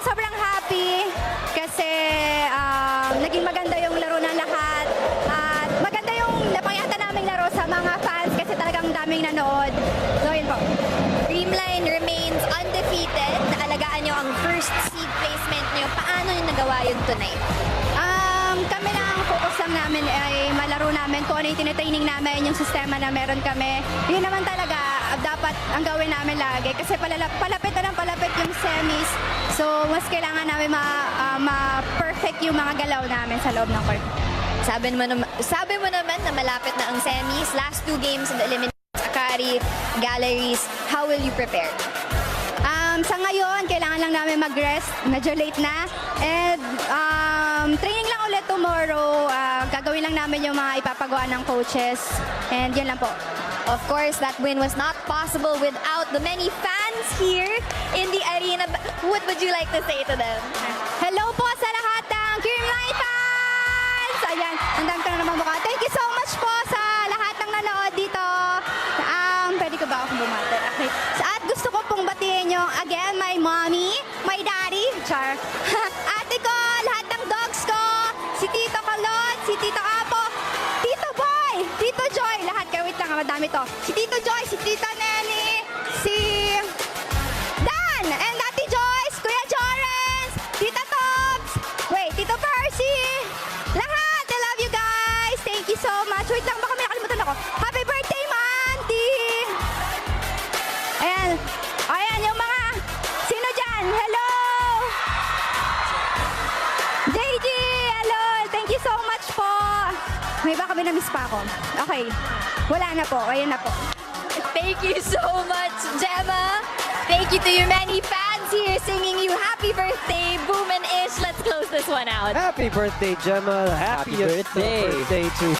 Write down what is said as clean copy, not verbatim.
sobrang happy kasi naging maganda yung laro ng lahat. At maganda yung napakita naming laro sa mga fans kasi talagang daming nanood. So, yun po. Dreamline remains undefeated. Naalagaan nyo ang first seed placement nyo. Paano nyo nagawa yun tonight? Kami lang ang focus lang namin ay malaro namin kung ano yung tinitraining namin, yung sistema na meron kami. Yun naman talaga dapat ang gawin namin lagi kasi palapit na ng palapit yung semis. So, mas kailangan namin ma-perfect yung mga galaw namin sa loob ng court. Sabi mo naman na malapit na ang semis. Last 2 games in the eliminations, Akari, Galleries. How will you prepare? Sa ngayon, kailangan lang namin mag-rest. Medyo late na. And training lang ulit tomorrow. Gagawin lang namin yung mga ipapagawa ng coaches. And yun lang po. Of course, that win was not possible without the many fans here in the arena. What would you like to say to them? Hello po sa lahat ng Dreamline fans! Ayan, ang dami ko na naman mukha. Thank you so much po sa lahat ng nanood dito. Pwede ko ba akong bumati? Okay. At gusto ko pong batiin yung, again, my mommy, my daddy, char. Ate ko, lahat ng dogs ko, si Tito Kalot, si Tito Apo, Tito Boy, Tito Joy, lahat kayo, wait lang, madami to. Si Tito Joy, si Tita Nelly, si Dan, and Ate Joyce, Kuya Jorens, Tita Tobbs, wait, Tito Percy, lahat, I love you guys. Thank you so much. Wait lang, baka may nakalimutan ako. Happy birthday, Manti! Ayan, ayan yung mga, sino dyan? Hello! JG, hello! Thank you so much po. May baka binamiss pa ako. Okay, wala na po, ayan na po. Thank you so much, Gemma. Thank you to your many fans here singing you happy birthday, Boom and Ish. Let's close this one out. Happy birthday, Gemma. Happiest birthday. birthday to